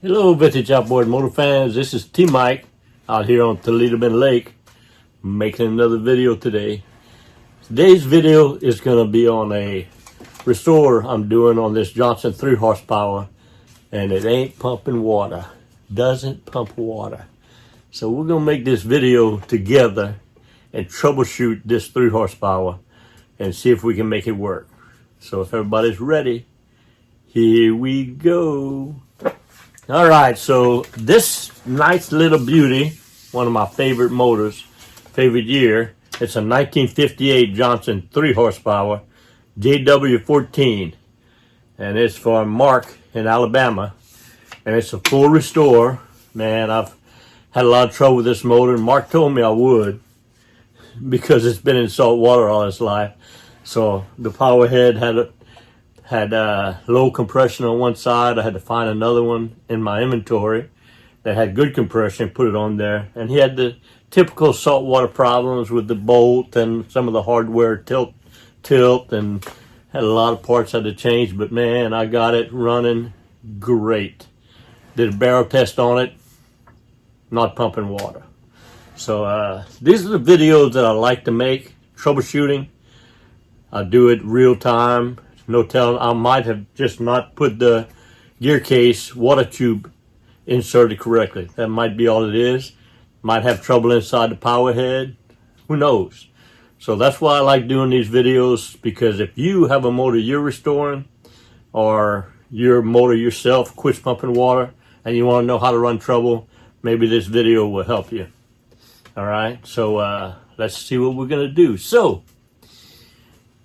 Hello, vintage outboard motor fans. This is T-Mike out here on Toledo Bend Lake, making another video today. Today's video is going to be on a restore I'm doing on this Johnson 3 horsepower, and it ain't pumping water. Doesn't pump water. So we're going to make this video together and troubleshoot this 3 horsepower and see if we can make it work. So if everybody's ready, here we go. All right, so this nice little beauty, one of my favorite motors, favorite year, it's a 1958 Johnson 3 horsepower JW-14, and it's for Mark in Alabama, and it's a full restore. Man, I've had a lot of trouble with this motor, and Mark told me I would because it's been in salt water all its life. So the power head had low compression on one side. I had to find another one in my inventory that had good compression, put it on there. And he had the typical saltwater problems with the bolt and some of the hardware tilt, and had a lot of parts I had to change. But man, I got it running great. Did a barrel test on it, not pumping water. So these are the videos that I like to make, troubleshooting. I do it real time. No telling, I might have just not put the gear case water tube inserted correctly. That might be all it is. Might have trouble inside the power head. Who knows? So that's why I like doing these videos, because if you have a motor you're restoring, or your motor yourself quits pumping water and you want to know how to run trouble, maybe this video will help you. All right, so let's see what we're going to do. So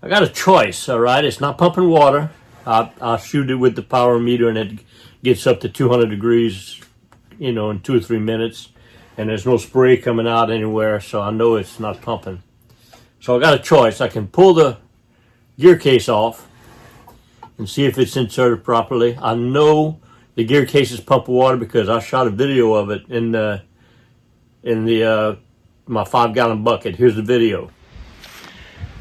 I got a choice, all right? It's not pumping water. I'll shoot it with the power meter, and it gets up to 200 degrees, in 2 or 3 minutes. And there's no spray coming out anywhere, so I know it's not pumping. So I got a choice. I can pull the gear case off and see if it's inserted properly. I know the gear case is pumping water because I shot a video of it in my 5-gallon bucket. Here's the video.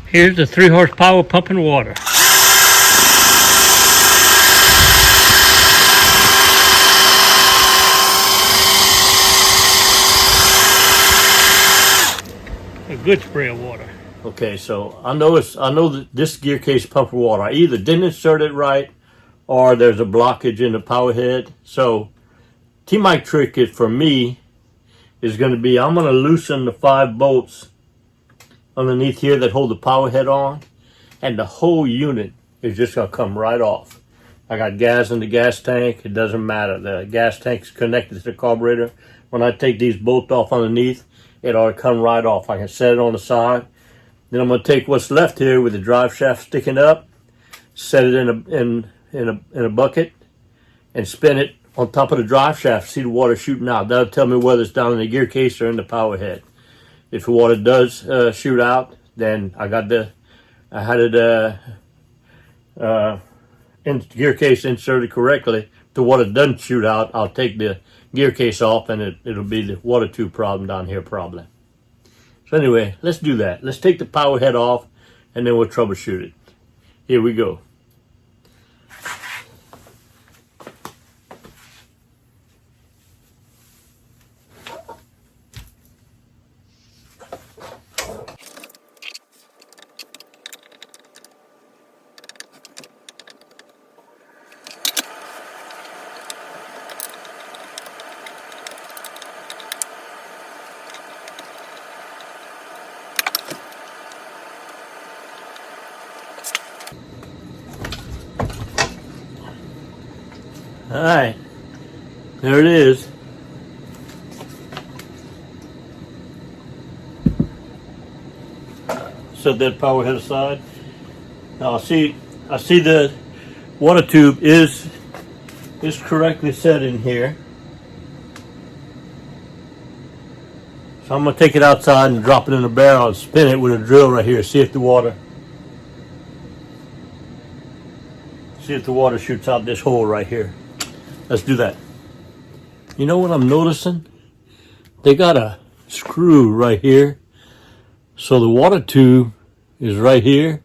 Here's the 3 horsepower pumping water. A good spray of water. Okay, so I know that this gear case pumping water. I either didn't insert it right, or there's a blockage in the power head. So T-Mike trick is for me is going to be, I'm going to loosen the 5 bolts underneath here that hold the power head on, and the whole unit is just going to come right off. I got gas in the gas tank. It doesn't matter. The gas tank is connected to the carburetor. When I take these bolts off underneath, it ought to come right off. I can set it on the side. Then I'm going to take what's left here with the drive shaft sticking up, set it in a bucket, and spin it on top of the drive shaft. See the water shooting out. That'll tell me whether it's down in the gear case or in the power head. If the water does shoot out, then I had it in the gear case inserted correctly. If the water doesn't shoot out, I'll take the gear case off, and it'll be the water tube problem down here probably. So anyway, let's do that. Let's take the power head off, and then we'll troubleshoot it. Here we go. All right, there it is. Set that power head aside. Now I see the water tube is correctly set in here. So I'm gonna take it outside and drop it in a barrel and spin it with a drill right here. See if the water shoots out this hole right here. Let's do that. You know what I'm noticing? They got a screw right here. So the water tube is right here,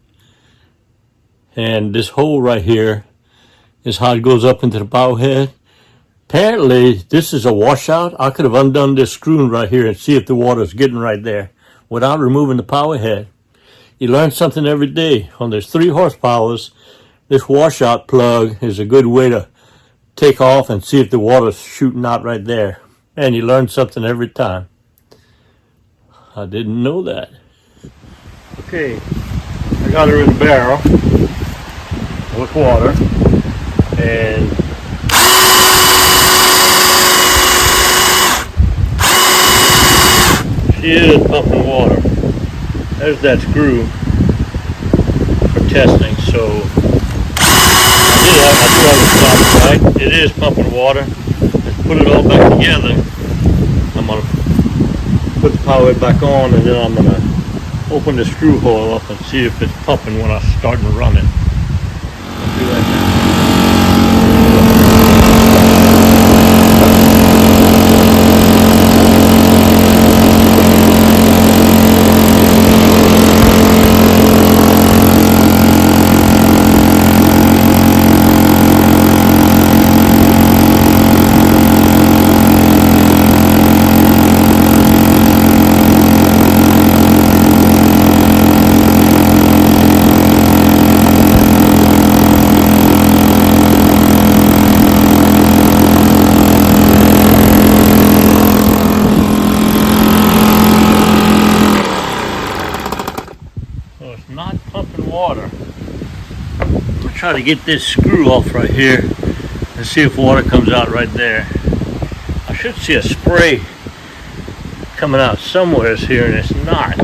and this hole right here is how it goes up into the bow head. Apparently, this is a washout. I could have undone this screw right here and see if the water's getting right there without removing the power head. You learn something every day. When there's 3 horsepowers, this washout plug is a good way to take off and see if the water's shooting out right there. And you learn something every time. I didn't know that. Okay, I got her in the barrel with water, and she is pumping water. There's that screw for testing, so I do have it stopped, right? It is pumping water. Let's put it all back together. I'm going to put the power back on, and then I'm going to open the screw hole up and see if it's pumping when I start to run it. I'll do that now. Not pumping water. I'll try to get this screw off right here and see if water comes out right there. I should see a spray coming out somewhere here, and it's not.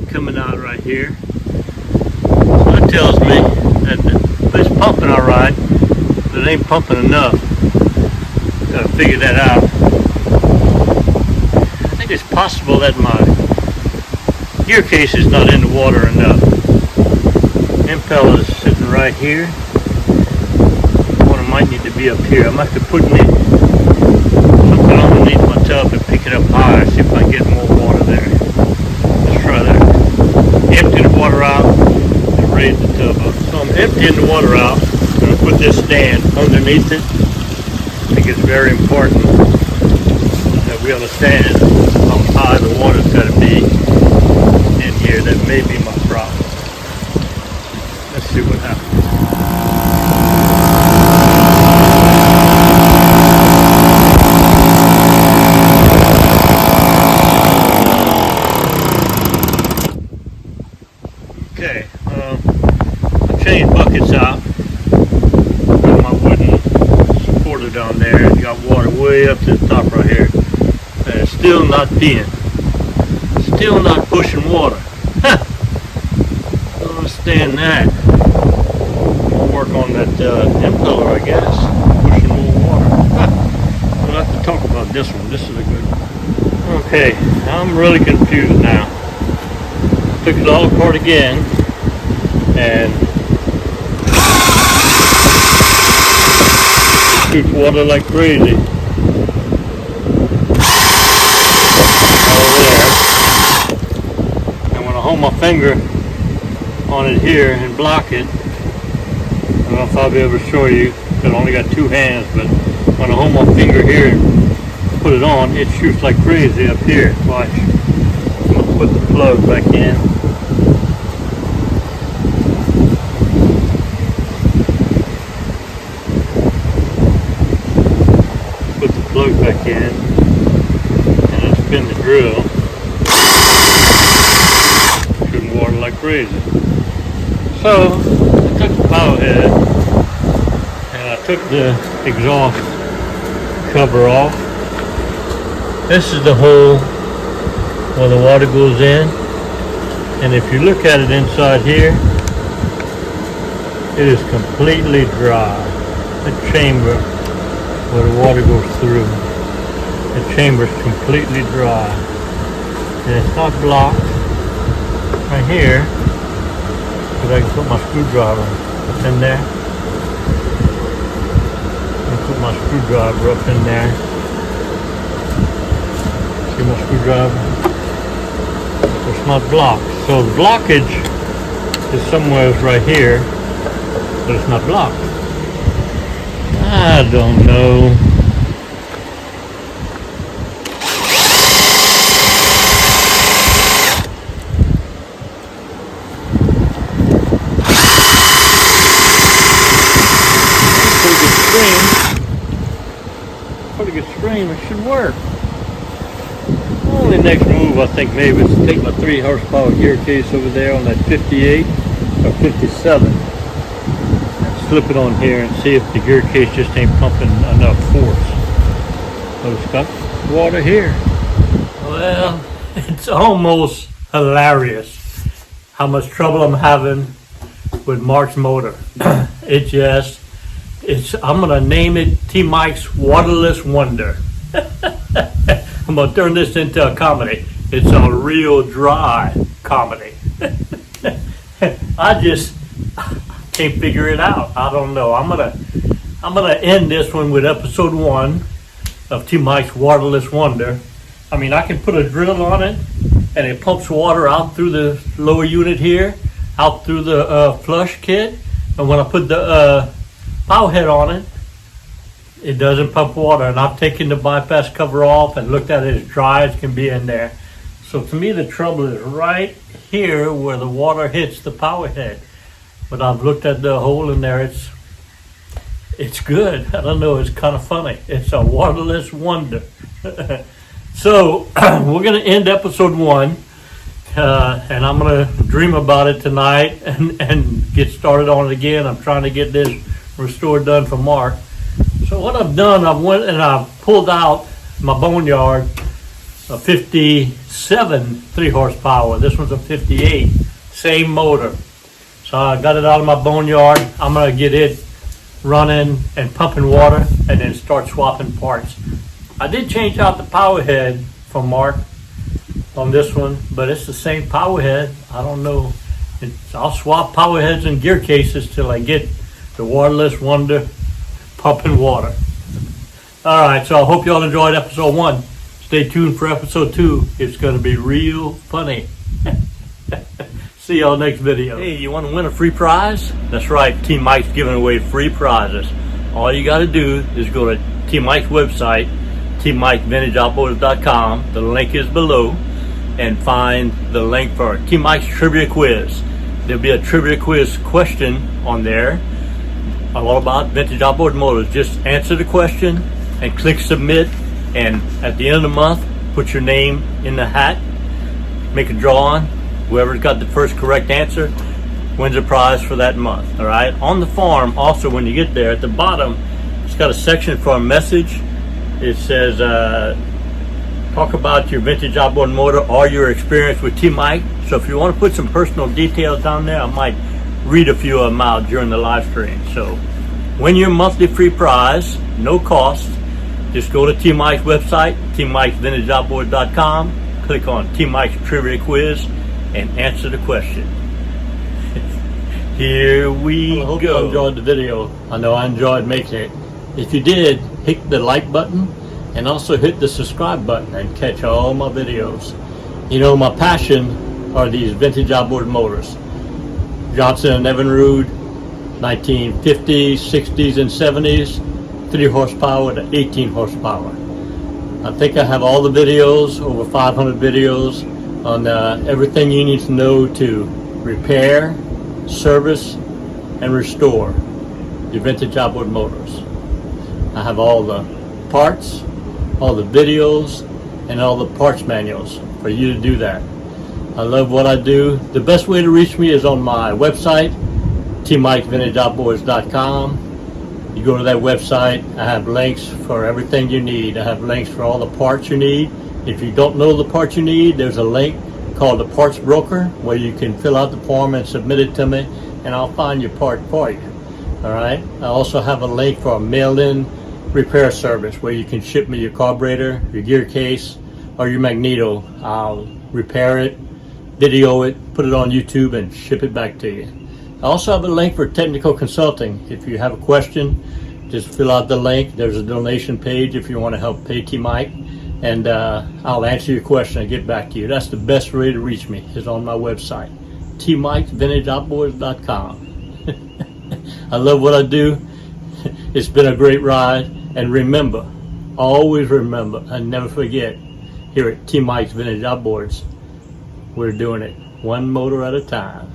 Coming out right here. So that tells me that it's pumping all right, but it ain't pumping enough. Gotta figure that out. I think it's possible that my gear case is not in the water enough. Impeller is sitting right here. One might need to be up here. I must have put something underneath my tub to pick it up higher, see if I can get more water there. Let's try that. Empty the water out and raise the tub up. So I'm emptying the water out. I'm going to put this stand underneath it. I think it's very important that we understand how high the water's got to be in here. That may be my problem. Let's see what happens. Okay, I changed buckets out. Got my wooden supporter down there. It's got water way up to the top right here. And it's still not peeing. Still not pushing water. Don't understand that. I'll work on that impeller, I guess. Pushing more water. We'll have to talk about this one. This is a good one. Okay, I'm really confused now. Took it all apart again, and shoots water like crazy. All there. And when I hold my finger on it here and block it, I don't know if I'll be able to show you, because I only got 2 hands, but when I hold my finger here and put it on, it shoots like crazy up here. Watch. Put the plug back in. Put the plug back in, and then spin the drill. Shooting water like crazy. So I took the power head and I took the exhaust cover off. This is the hole where the water goes in, and if you look at it inside here, it is completely dry. The chamber where the water goes through, the chamber is completely dry, and it's not blocked right here, because I can put my screwdriver in there. my screwdriver up in there. See my screwdriver? There's my block. So the blockage is somewhere right here, but it's not blocked. I don't know. Pretty good stream, it should work. Only next move I think maybe is to take my 3 horsepower gear case over there on that 58 or 57 and slip it on here and see if the gear case just ain't pumping enough force. So it's got water here. Well, it's almost hilarious how much trouble I'm having with Mark's motor. I'm gonna name it T Mike's Waterless Wonder. I'm gonna turn this into a comedy. It's a real dry comedy. I just can't figure it out. I don't know. I'm gonna end this one with episode 1 of T Mike's Waterless Wonder. I mean, I can put a drill on it and it pumps water out through the lower unit here, out through the flush kit, and when I put the power head on it, it doesn't pump water, and I've taken the bypass cover off and looked at it as dry as can be in there. So to me the trouble is right here where the water hits the power head, but I've looked at the hole in there. It's good. I don't know, it's kind of funny. It's a waterless wonder. So we're gonna end episode 1 and I'm gonna dream about it tonight and get started on it again. I'm trying to get this restore done for Mark. So what I've done, I went and I pulled out my boneyard, a 57 3 horsepower. This one's a 58, same motor. So I got it out of my boneyard. I'm gonna get it running and pumping water and then start swapping parts. I did change out the power head for Mark on this one, but it's the same power head. I don't know. I'll swap power heads and gear cases till I get the Waterless Wonder pumping water. All right, so I hope y'all enjoyed episode 1. Stay tuned for episode 2. It's going to be real funny. See y'all next video. Hey, you want to win a free prize? That's right, T Mike's giving away free prizes. All you got to do is go to T Mike's website, tmikevintageoutboards.com. The link is below, and find the link for T Mike's trivia quiz. There'll be a trivia quiz question on there, all about vintage outboard motors. Just answer the question and click submit, and at the end of the month put your name in the hat, make a drawing. Whoever's got the first correct answer wins a prize for that month. All right, on the form also, when you get there at the bottom, it's got a section for a message. It says talk about your vintage outboard motor or your experience with T Mike. So if you want to put some personal details down there, I might read a few of them out during the live stream. So win your monthly free prize, no cost. Just go to T Mike's website, tmikesvintageoutboard.com, click on T Mike's trivia quiz and answer the question. Here we go. I hope you enjoyed the video. I know I enjoyed making it. If you did, hit the like button and also hit the subscribe button and catch all my videos. You know, my passion are these vintage outboard motors. Johnson & Evinrude, 1950s, 60s, and 70s, 3 horsepower to 18 horsepower. I think I have all the videos, over 500 videos, on everything you need to know to repair, service, and restore your vintage outboard motors. I have all the parts, all the videos, and all the parts manuals for you to do that. I love what I do. The best way to reach me is on my website, tmikevintageoutboards.com. You go to that website, I have links for everything you need. I have links for all the parts you need. If you don't know the parts you need, there's a link called the Parts Broker where you can fill out the form and submit it to me, and I'll find your part for you. All right. I also have a link for a mail-in repair service where you can ship me your carburetor, your gear case, or your magneto. I'll repair it, video it, put it on YouTube, and ship it back to you. I also have a link for technical consulting. If you have a question, just fill out the link. There's a donation page if you want to help pay T Mike, and I'll answer your question and get back to you. That's the best way to reach me, is on my website, tmikesvintageoutboards.com. I love what I do. It's been a great ride, and remember, always remember and never forget, here at T Mike's Vintage Outboards, we're doing it one motor at a time.